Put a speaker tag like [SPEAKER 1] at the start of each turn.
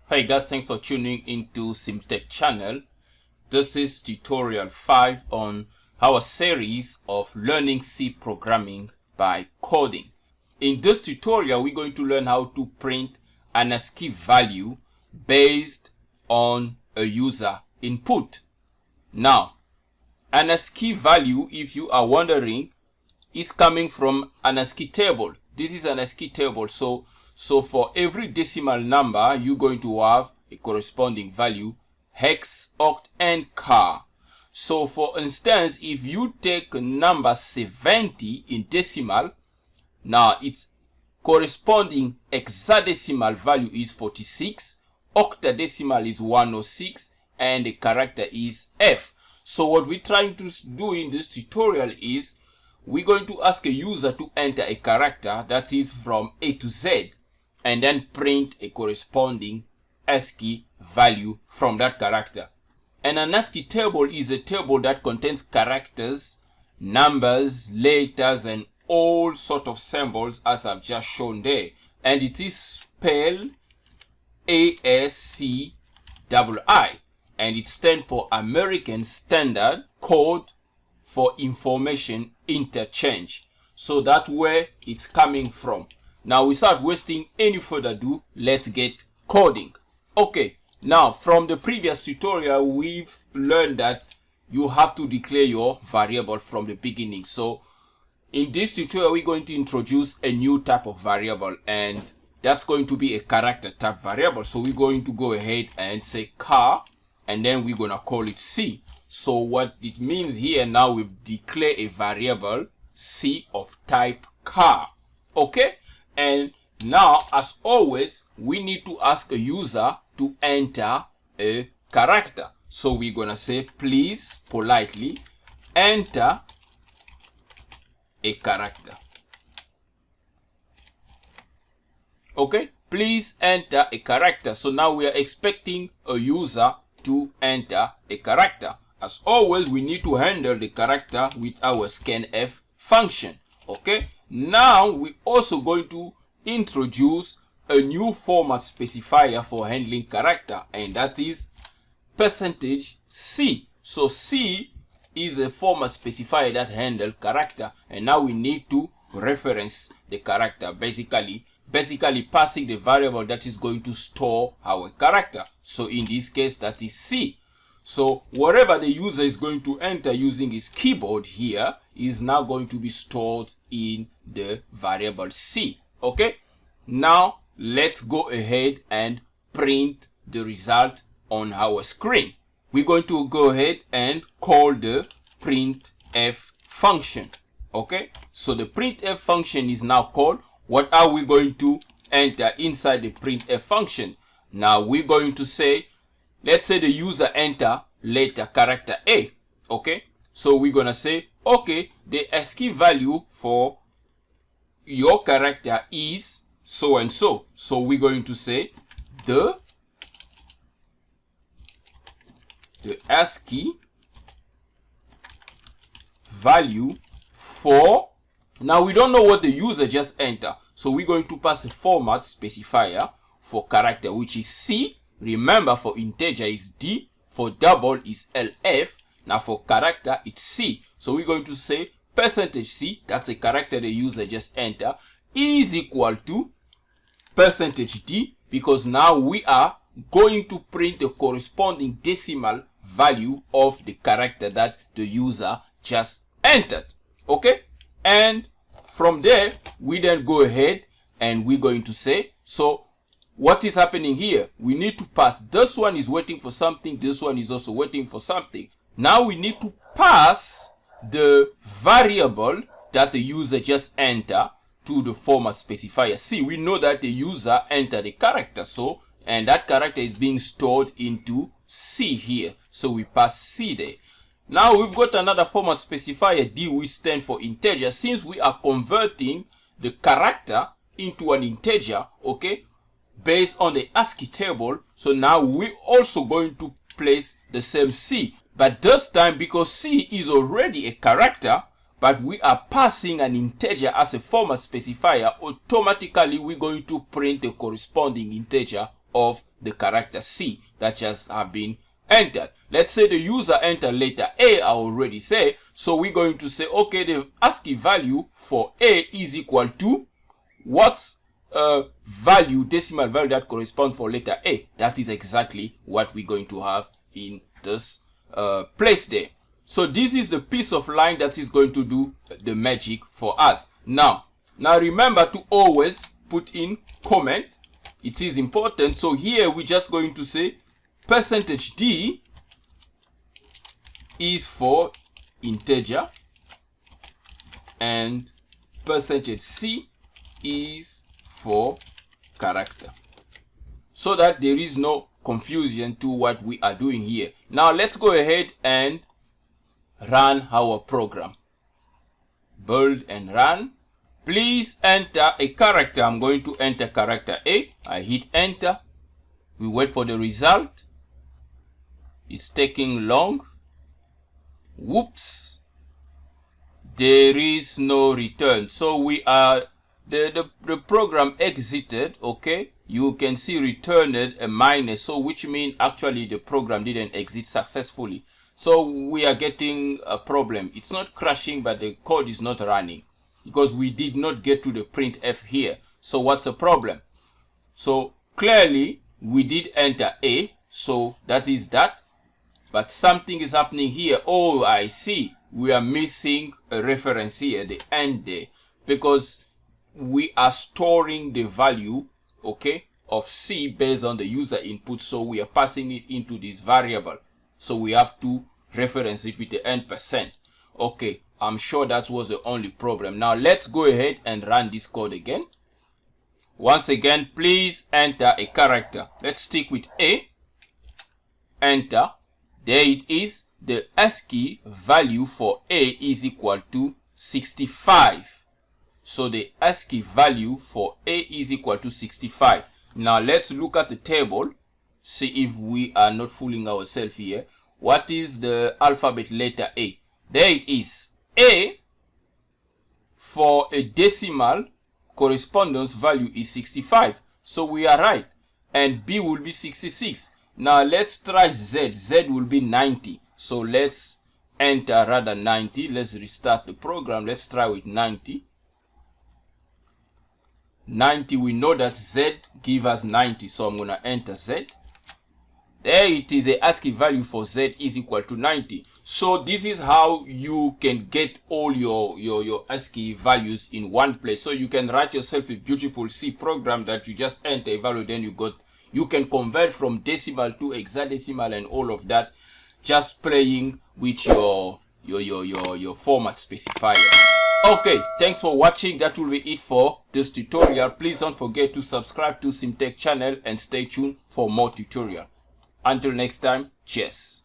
[SPEAKER 1] Hey guys, thanks for tuning into CMTEQ channel. This is tutorial 5 on our series of learning C programming by coding. In this tutorial, we're going to learn how to print an ASCII value based on a user input. Now, an ASCII value, if you are wondering, is coming from an ASCII table. This is an ASCII table, so for every decimal number, you're going to have a corresponding value, hex, oct, and char. So for instance, if you take number 70 in decimal, now its corresponding hexadecimal value is 46, octadecimal is 106, and the character is F. So what we're trying to do in this tutorial is we're going to ask a user to enter a character that is from A to Z, and then print a corresponding ASCII value from that character. And an ASCII table is a table that contains characters, numbers, letters, and all sort of symbols as I've just shown there. And it is spelled ASCII, and it stands for American Standard Code for Information Interchange. So that's where it's coming from. Now, without wasting any further ado, let's get coding. Okay, now from the previous tutorial, we've learned that you have to declare your variable from the beginning. So in this tutorial, we're going to introduce a new type of variable, and that's going to be a character type variable. So we're going to go ahead and say char, and then we're going to call it C. So what it means here, now we've declared a variable C of type char. Okay? And now, as always, we need to ask a user to enter a character. So we're going to say, please, politely, enter a character. Okay, please enter a character. So now we are expecting a user to enter a character. As always, we need to handle the character with our scanf function. Okay, now we're also going to introduce a new format specifier for handling character, and that is %C. So C is a format specifier that handles character, and now we need to reference the character, basically passing the variable that is going to store our character. So in this case, that is C. So whatever the user is going to enter using his keyboard here is now going to be stored in the variable C. Okay, now let's go ahead and print the result on our screen. We're going to go ahead and call the printf function. Okay, so the printf function is now called. What are we going to enter inside the printf function? Now we're going to say, let's say the user enter letter character A. Okay, so we're gonna say, okay, the ASCII value for your character is so and so. So we're going to say the ASCII value for, now we don't know what the user just entered, so we're going to pass a format specifier for character, which is C. Remember, for integer is D, for double is LF. Now for character it's C. So we're going to say %C, that's a character the user just entered, is equal to %D, because now we are going to print the corresponding decimal value of the character that the user just entered. Okay, and from there we then go ahead and we're going to say, so what is happening here? We need to pass, this one is waiting for something, this one is also waiting for something. Now we need to pass the variable that the user just entered to the format specifier C. We know that the user entered the character, so, and that character is being stored into C here. So we pass C there. Now we've got another format specifier D, which stands for integer. Since we are converting the character into an integer, okay, based on the ASCII table, so now we're also going to place the same C. But this time, because C is already a character, but we are passing an integer as a format specifier, automatically we're going to print the corresponding integer of the character C that just have been entered. Let's say the user entered letter A, I already say. So we're going to say, okay, the ASCII value for A is equal to what's value, decimal value that corresponds for letter A. That is exactly what we're going to have in this place there. So this is a piece of line that is going to do the magic for us. Now remember to always put in comment. It is important. So here we're just going to say %d is for integer and %c is for character, so that there is no confusion to what we are doing here. Now let's go ahead and run our program. Build and run. Please enter a character. I'm going to enter character A. I hit enter. We wait for the result. It's taking long. Whoops. There is no return. So we are the program exited. Okay, you can see returned a minus, so which means actually the program didn't exit successfully. So we are getting a problem. It's not crashing, but the code is not running because we did not get to the printf here. So what's the problem? So clearly we did enter A, so that is that, but something is happening here. Oh, I see. We are missing a reference here at the end there, because we are storing the value, okay, of C based on the user input. So we are passing it into this variable. So we have to reference it with the %. Okay, I'm sure that was the only problem. Now let's go ahead and run this code again. Once again, please enter a character. Let's stick with A. Enter. There it is. The ASCII value for A is equal to 65. So the ASCII value for A is equal to 65. Now let's look at the table. See if we are not fooling ourselves here. What is the alphabet letter A? There it is. A for a decimal correspondence value is 65. So we are right. And B will be 66. Now let's try Z. Z will be 90. So let's enter rather 90. Let's restart the program. Let's try with 90. 90, we know that Z give us 90. So I'm going to enter Z. There it is. A ASCII value for Z is equal to 90. So this is how you can get all your ASCII values in one place. So you can write yourself a beautiful C program that you just enter a value, then you can convert from decimal to hexadecimal and all of that, just playing with your format specifier. Okay, thanks for watching. That will be it for this tutorial. Please don't forget to subscribe to CMTEQ channel and stay tuned for more tutorial. Until next time, cheers.